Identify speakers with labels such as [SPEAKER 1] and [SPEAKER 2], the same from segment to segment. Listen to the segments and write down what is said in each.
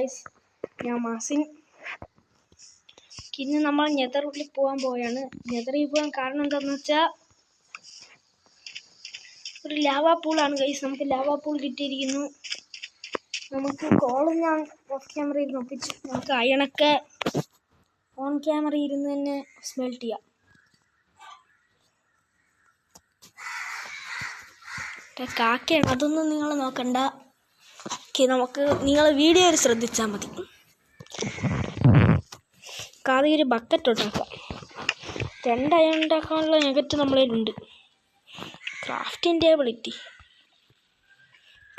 [SPEAKER 1] Guys, ഞാൻ മാസിൻ. ഇന്ന് നമ്മൾ നെതറിൽ പോകാൻ പോവുകയാണ്. നെതറിൽ പോകാൻ കാരണം എന്താണെന്ന് വെച്ചാൽ ഒരു ലാവാ പൂളാണ് ഗൈസ്. നമുക്ക് ലാവാ പൂൾ കിട്ടിയിരിക്കുന്നു. നമുക്ക് കോളും ഞാൻ ഓഫ് ക്യാമറയിൽ ഒപ്പിച്ചു. നമുക്ക് അയണൊക്കെ ഓൺ ക്യാമറ ഇരുന്ന് തന്നെ സ്മെൽറ്റ് ചെയ്യാം. കാക്കയാണ്, അതൊന്നും നിങ്ങൾ നോക്കണ്ട. നമുക്ക് നിങ്ങൾ വീഡിയോയിൽ ശ്രദ്ധിച്ചാൽ മതി. ആദ്യം ഒരു ബക്കറ്റ് ഉണ്ടാക്കാം. 2 അയൺ ഉണ്ടാക്കാനുള്ള നെഗറ്റ് നമ്മളതിലുണ്ട്. ക്രാഫ്റ്റിംഗ് ടേബിൾ കിട്ടി.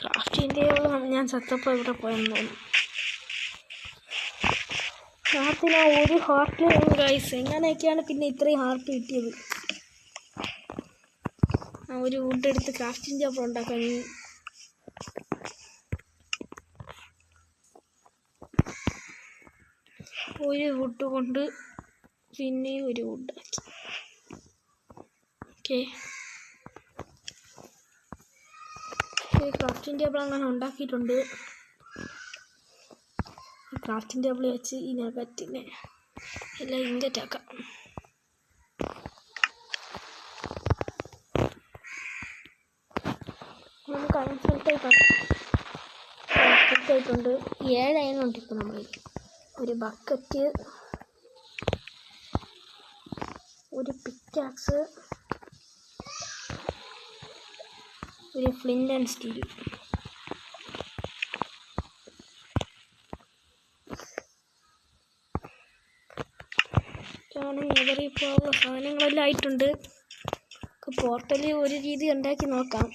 [SPEAKER 1] ക്രാഫ്റ്റിംഗ് ടേബിൾ ഞാൻ സത്തപ്പോൾ ഇവിടെ പോയെന്ന് തോന്നുന്നു. ഹാർട്ടിന് ഒരു ഹാർട്ട് ഗൈസ്. എങ്ങനെയൊക്കെയാണ് പിന്നെ ഇത്രയും ഹാർട്ട് കിട്ടിയത്? ഒരു വുഡ് എടുത്ത് ക്രാഫ്റ്റിംഗ് ടേബിൾ ഉണ്ടാക്കാൻ. ഒരു വുഡ് കൊണ്ട് പിന്നെ ഒരു വുഡാക്കി. ഓക്കെ, ക്രാഫ്റ്റിംഗ് ടേബിൾ അങ്ങനെ ഉണ്ടാക്കിയിട്ടുണ്ട്. ക്രാഫ്റ്റിംഗ് ടേബിൾ വെച്ച് ഈ നെഗറ്റിനെ എല്ലാം ഇൻഗറ്റ് ആക്കാം. നമുക്ക് അയൺസെറ്റായിട്ടുണ്ട്. 7 അയണുണ്ട് ഇപ്പോൾ നമ്മൾ. ഒരു ബക്കറ്റ്, ഒരു പിക്കാക്സ്, ഒരു ഫ്ലിന്റ് ആൻഡ് സ്റ്റീൽ. നെതറിൽ പോകാനുള്ള സാധനങ്ങളെല്ലാം ആയിട്ടുണ്ട്. പോർട്ടലിൽ ഒരു രീതി ഉണ്ടാക്കി നോക്കാം.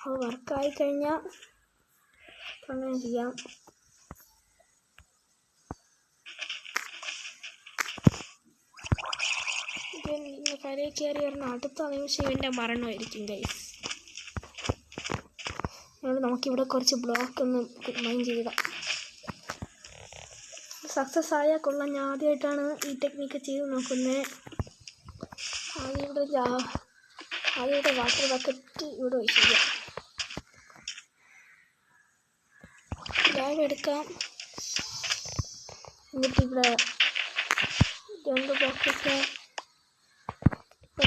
[SPEAKER 1] അത് വർക്കായി കഴിഞ്ഞാൽ അങ്ങനെ ചെയ്യാം. കരയിൽ കയറി വരുന്ന അടുത്ത നിമിഷം ഇവൻ്റെ മരണമായിരിക്കും ഗൈസ്. നമുക്കിവിടെ കുറച്ച് ബ്ലോക്ക് ഒന്ന് മൈൻ ചെയ്യുക. സക്സസ് ആയാൽ കൊള്ളാം. ഞാൻ ആദ്യമായിട്ടാണ് ഈ ടെക്നിക്ക് ചെയ്ത് നോക്കുന്നത്. ആദ്യമായിട്ട് വാട്ടർ ബക്കറ്റ് ഇവിടെ ഒഴിക്കുക. ലാവ് എടുക്കാം. എന്നിട്ട് ഇവിടെ 2 ബക്കറ്റ്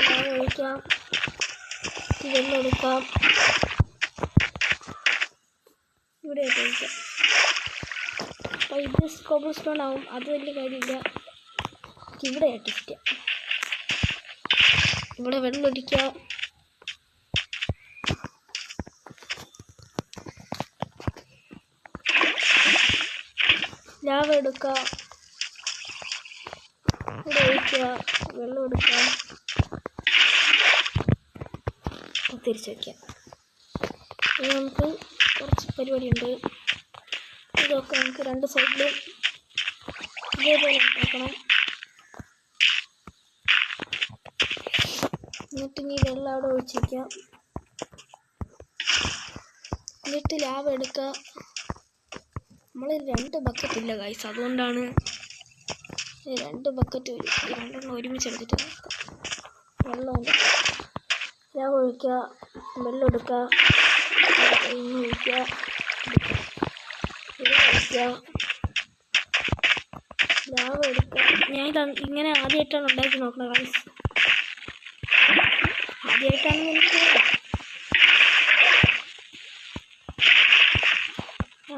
[SPEAKER 1] ലാവ് ഒഴിക്കാം. വെള്ളം എടുക്കാം. ഇവിടെ ഒഴിക്കാം. അപ്പോൾ ഇത് കോബിൾ സ്റ്റോൺ ആവും. അത് വലിയ കാര്യമില്ല. ഇവിടെ ടെസ്റ്റ് ചെയ്യാം. ഇവിടെ വെള്ളം ഒഴിക്കാം. ലാവ എടുക്കുക. ഇവിടെ ഒഴിക്കുക. വെള്ളം എടുക്കുക. തിരിച്ചു വയ്ക്കാം. ഇനി നമുക്ക് കുറച്ച് പരിപാടിയുണ്ട്. ഇതൊക്കെ നമുക്ക് 2 സൈഡിലും ഇതേപോലെ ഉണ്ടാക്കണം. എന്നിട്ട് ഇനി വെള്ളം അവിടെ ഒഴിച്ചിരിക്കാം. എന്നിട്ട് ലാവ എടുക്കുക. നമ്മൾ 2 ബക്കറ്റ് ഇല്ല ഗൈസ്, അതുകൊണ്ടാണ് 2 ബക്കറ്റ് 2 ഒരുമിച്ച് എടുത്തിട്ട് വെള്ളം ലാവ ഒഴിക്കുക. വെള്ളം എടുക്കുക. ഒഴിക്കുക. ലാവ എടുക്കുക. ഞാൻ ഇങ്ങനെ ആദ്യമായിട്ടാണ് ഉണ്ടാക്കി നോക്കുന്നത് ഗൈസ്. ആദ്യമായിട്ടാണ് എനിക്ക്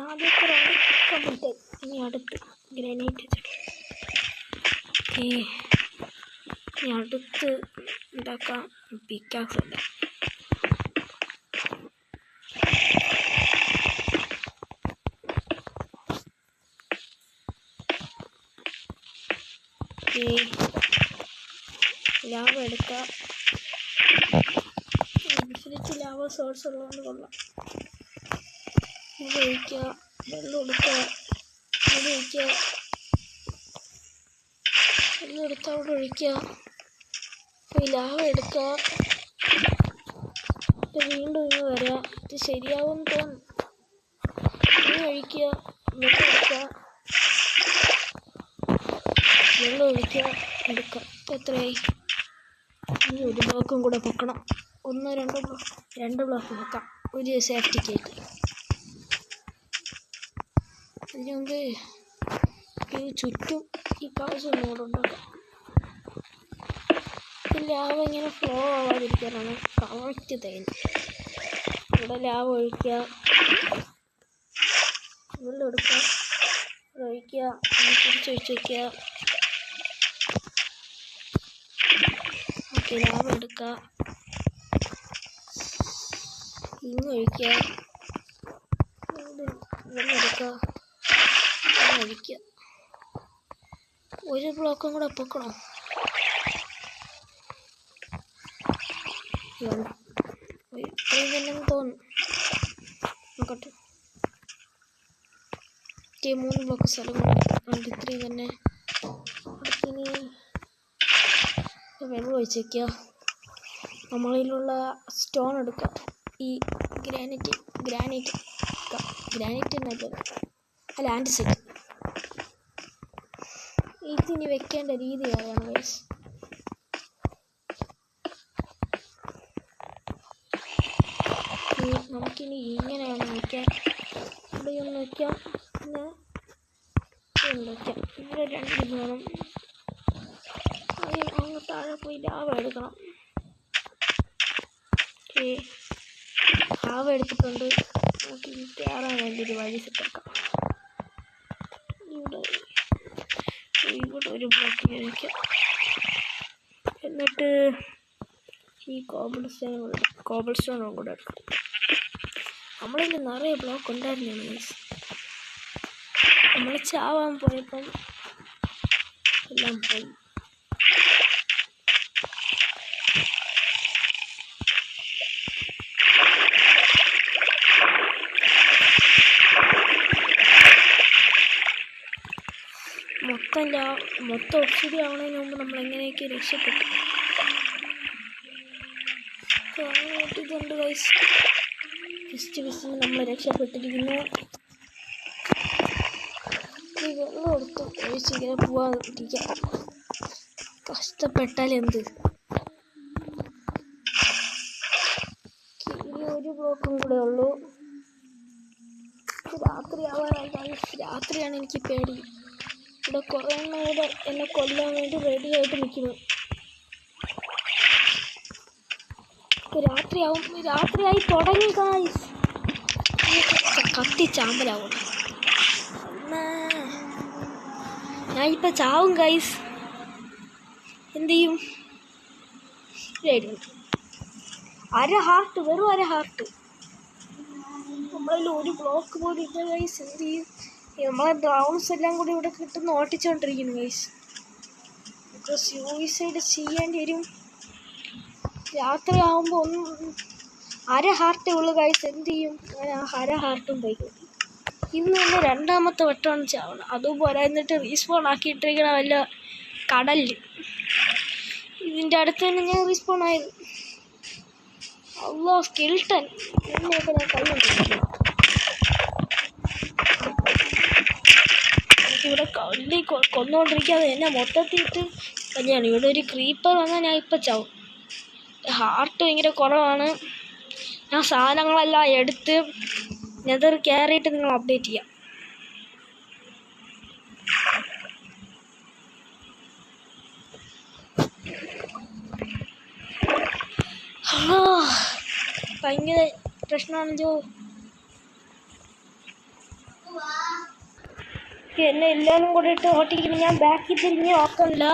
[SPEAKER 1] ആദ്യത്തെ കംപ്ലീറ്റ്. ഇനി അടുത്ത് ഗ്രാനൈറ്റ് ഇനി അടുത്ത് ഉണ്ടാക്കാം പിക്കാക്സ് ഉണ്ട്. ലാവ എടുക്കുക. ഇൻഫിനിറ്റ് ലാവ സോഴ്സ് ഉള്ളതുകൊണ്ട് കൊള്ളാം. ഇത് ഒഴിക്കുക. വെള്ളം എടുക്കുക. അത് ഒഴിക്കുക. വെള്ളം എടുത്ത് അവിടെ ഒഴിക്കുക. ഈ ലാവ എടുക്കുക. വീണ്ടും ഇങ്ങ് വരിക. ഇത് ശരിയാവും തോന്നുന്നു. ഇനി ഒഴിക്കുക. വെള്ളം എടുക്കുക. വെള്ളം ഒഴിക്കുക. എടുക്കുക. എത്രയായി? ഇനി ഒരു ബ്ലോക്കും കൂടെ പൊക്കണം. 2 ബ്ലോക്ക് നോക്കാം ഒരു സേഫ്റ്റിക്കായിട്ട്. അതിന് മുമ്പ് ഈ ചുറ്റും ഈ കാശൊന്നും കൂടെ ഉണ്ടാക്കാം. ലാവ ഇങ്ങനെ ഫ്ലോ ആവാതിരിക്കാനാണ് കറക്റ്റ് തേൻ. ഇവിടെ ലാവ ഒഴിക്കുക, വെള്ളം എടുക്കുക, ഒഴിക്കുക, തിരിച്ചൊഴിച്ച് വയ്ക്കുക. ഓക്കെ, ലാവ എടുക്കുക, ഒഴിക്കുക, വെള്ളം എടുക്കുക, ഒഴിക്കുക. ഒരു ബ്ലോക്കും കൂടെ പൊക്കണം. ഇത്രയും തന്നെ തോന്നും. നോക്കട്ടെ, 3 ബ്ലോക്ക് സ്ഥലം കൊണ്ട് ഇത്രയും തന്നെ. അടുത്തിനി വെള്ളം ഒഴിച്ച് വയ്ക്കുക. നമ്മളിലുള്ള സ്റ്റോൺ എടുക്കുക. ഈ ഗ്രാനൈറ്റ് നല്ലത് അല്ല, ആൻറ്റിസൈറ്റ്. ഇതിനി വെക്കേണ്ട രീതി അറിയാം ഗൈസ്. നമുക്കിനി ഇങ്ങനെയാണ് വയ്ക്കാം. ഇവിടെ ഒന്ന് വയ്ക്കാം, പിന്നെ ഒന്ന് വയ്ക്കാം. ഇവിടെ 2 വേണം. ആദ്യം അങ്ങ് താഴെ പോയി ലാവ എടുക്കണം. ഓക്കെ, ലാവ എടുത്തിട്ടുണ്ട്. നമുക്ക് ഈ കയറാൻ വേണ്ടി ഒരു വഴി സെറ്റാക്കാം. ഇവിടെ ഒരു ബ്ലോക്ക് വയ്ക്കാം. എന്നിട്ട് ഈ കോബിൾ സ്റ്റോണും കൂടെ എടുക്കാം. നമ്മളിൽ നിറയെ ബ്ലോക്ക് ഉണ്ടായിരുന്നു മീൻസ്. നമ്മൾ ചാവാൻ പോയപ്പം എല്ലാം പോയി. മൊത്തം ഒബ്സിഡി ആവണതിന് മുമ്പ് നമ്മൾ എങ്ങനെയൊക്കെ രക്ഷപ്പെട്ടു. ഇതുണ്ട് ഗൈസ്, ഫസ്റ്റ് നമ്മൾ രക്ഷപ്പെട്ടിരിക്കുന്നു. വെള്ളം എടുത്ത് ഒഴിച്ചിങ്ങനെ പോവാതിരിക്കാം. കഷ്ടപ്പെട്ടാൽ എന്ത്. ഇനി ഒരു ബ്ലോക്കും കൂടെ ഉള്ളൂ. രാത്രി ആവാനായി ഗൈസ്. രാത്രിയാണ് എനിക്ക് പേടി. ഇവിടെ കുറേ എണ്ണം കൂടെ എന്നെ കൊല്ലാൻ വേണ്ടി റെഡി ആയിട്ട് നിൽക്കുന്നു. രാത്രിയായി തുടങ്ങി ഗൈസ്. കത്തി ചാമ്പലാവും. ഞാൻ ഇപ്പം ചാവും ഗൈസ്. എന്ത് ചെയ്യും? വെറും അര ഹാർട്ട്. നമ്മളതിൽ ഒരു ബ്ലോക്ക് പോലും ഇല്ല ഗൈസ്. എന്ത് ചെയ്യും? നമ്മളെ ബ്രൗൺസ് എല്ലാം കൂടി ഇവിടെ കിട്ടുന്ന ഓട്ടിച്ചോണ്ടിരിക്കുന്നു ഗൈസ്. നമുക്ക് സൂയിസൈഡ് ചെയ്യേണ്ടി വരും. രാത്രി ആകുമ്പോൾ അര ഹാർട്ടേ ഉള്ളു ഗൈസ്. എന്ത് ചെയ്യും? അര ഹാർട്ടും പോയി. ഇന്ന് തന്നെ 2ാമത്തെ വട്ടമാണ് ചാവണം. അതുപോലെ എന്നിട്ട് റീസ്പോൺ ആക്കിയിട്ടിരിക്കണ വല്ല കടലിൽ. ഇതിൻ്റെ അടുത്ത് തന്നെ ഞാൻ റീസ്പോൺ ആയത്. അല്ലോ സ്കിൽട്ടൺ എന്നൊക്കെ ഞാൻ കയ്യുണ്ടിരിക്കുന്നു. ഇവിടെ കള്ളി കൊന്നുകൊണ്ടിരിക്കാതെ എന്നെ മൊത്തത്തിയിട്ട് കഞ്ഞാണ്. ഇവിടെ ഒരു ക്രീപ്പർ വന്നാൽ ഞാൻ ഇപ്പം ചാവും. ഹാർട്ട് ഭയങ്കര കുറവാണ്. ഞാൻ സാധനങ്ങളെല്ലാം എടുത്ത് നെതർ കയറിയിട്ട് നിങ്ങൾ അപ്ഡേറ്റ് ചെയ്യാം. ഭയങ്കര പ്രശ്നമാണല്ലോ. എന്നെ എല്ലാവരും കൂടെ ഇട്ട് ഓട്ടിക്കുന്നു. ഞാൻ ബാക്കിൽ തിരിഞ്ഞ് ഓർക്കണില്ല.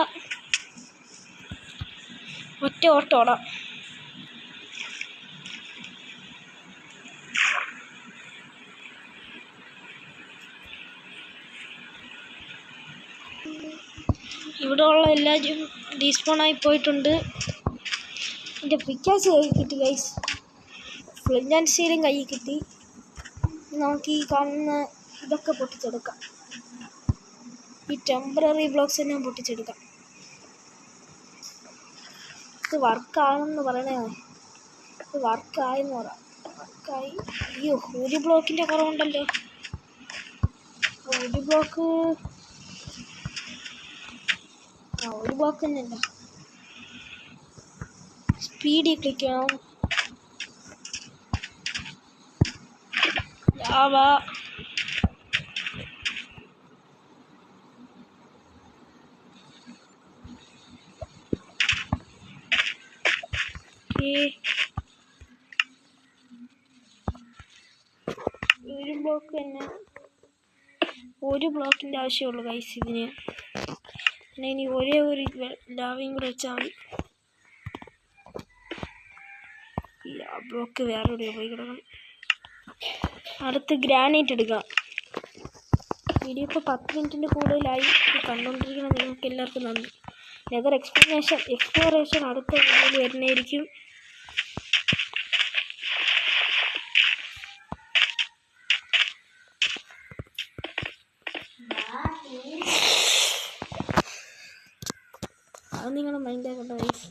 [SPEAKER 1] ഒറ്റ ഓട്ടോടാം. ഇവിടെ ഉള്ള എല്ലാവരും ഡീസ്പോണായി പോയിട്ടുണ്ട്. എൻ്റെ പിക്കാസ് കയ്യിൽ കിട്ടി ഗൈസ്. ഫ്ലിന്റ് ആൻഡ് സ്റ്റീലും കയ്യിൽ കിട്ടി. നമുക്ക് ഈ കാണുന്ന ഇതൊക്കെ പൊട്ടിച്ചെടുക്കാം. ഈ ടെമ്പററി ബ്ലോക്സ് എല്ലാം പൊട്ടിച്ചെടുക്കാം. ഇത് വർക്കാണെന്ന് പറയണേ. ഇത് വർക്കായെന്ന് പറയാം. വർക്കായി. അയ്യോ, ഒരു ബ്ലോക്കിൻ്റെ കുറവുണ്ടല്ലോ. ഒരു ബ്ലോക്ക് തന്നെയല്ല. സ്പീഡിൽ ക്ലിക്ക് ചെയ്യണം. ലാവ ഒരു ബ്ലോക്ക് തന്നെ, ഒരു ബ്ലോക്കിൻ്റെ ആവശ്യമുള്ളൂ ഗൈസ് ഇതിന്. പിന്നെ ഇനി ഒരേ ഒരു ലാവയും കൂടെ വെച്ചാൽ മതി. ആ ബ്ലോക്ക് വേറെ എവിടെയോ പോയി കിടക്കണം. അടുത്ത് ഗ്രാനൈറ്റ് എടുക്കാം. വീഡിയോ ഇപ്പോൾ 10 മിനിറ്റിൻ്റെ കൂടുതലായി കണ്ടുകൊണ്ടിരിക്കണം. നിങ്ങൾക്ക് എല്ലാവർക്കും നന്ദി. നെതർ എക്സ്പ്ലോറേഷൻ അടുത്ത വീഡിയോയിൽ വരുന്നതായിരിക്കും. അത് നിങ്ങൾ മൈൻഡ് ആക്കേണ്ട വയസ്സ്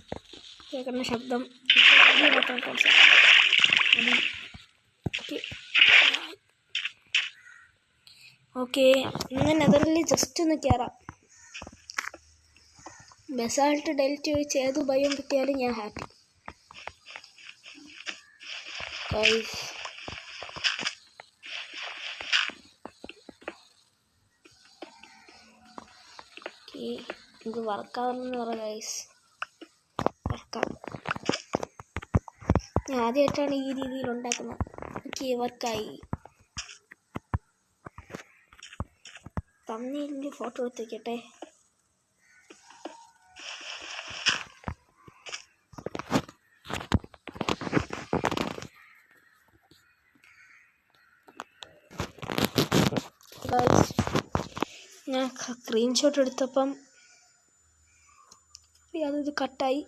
[SPEAKER 1] കേൾക്കുന്ന ശബ്ദം ഓക്കെ. ഇന്ന് നെതറിൽ ജസ്റ്റ് ഒന്ന് കയറാം. ബസാൾട്ട് ഡെൽറ്റ് വെച്ച് ഏത് ഭയം കിട്ടിയാലും ഞാൻ ഹാപ്പി. ഗൈസ് ഇത് വർക്കാവുന്നെന്ന് പറ ഗൈസ്. വർക്കാം. ഞാൻ ആദ്യമായിട്ടാണ് ഈ രീതിയിൽ ഉണ്ടാക്കുന്നത്. ഓക്കെ, വർക്കായി. തമ്മിലിൻ്റെ ഫോട്ടോ എടുത്ത് വയ്ക്കട്ടെ. ഞാൻ സ്ക്രീൻഷോട്ട് എടുത്തപ്പം അത് കട്ടായി.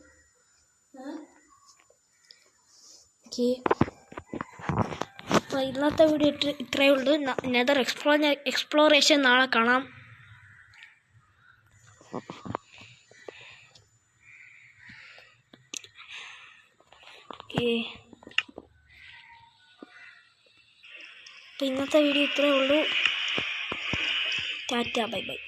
[SPEAKER 1] ഓക്കെ, അപ്പോൾ ഇന്നത്തെ വീഡിയോ ഇത്രയേ ഉള്ളൂ. നെതർ എക്സ്പ്ലോറേഷൻ നാളെ കാണാം. ഓക്കെ, അപ്പോൾ ഇന്നത്തെ വീഡിയോ ഇത്രയേ ഉള്ളൂ. Tata, bye bye.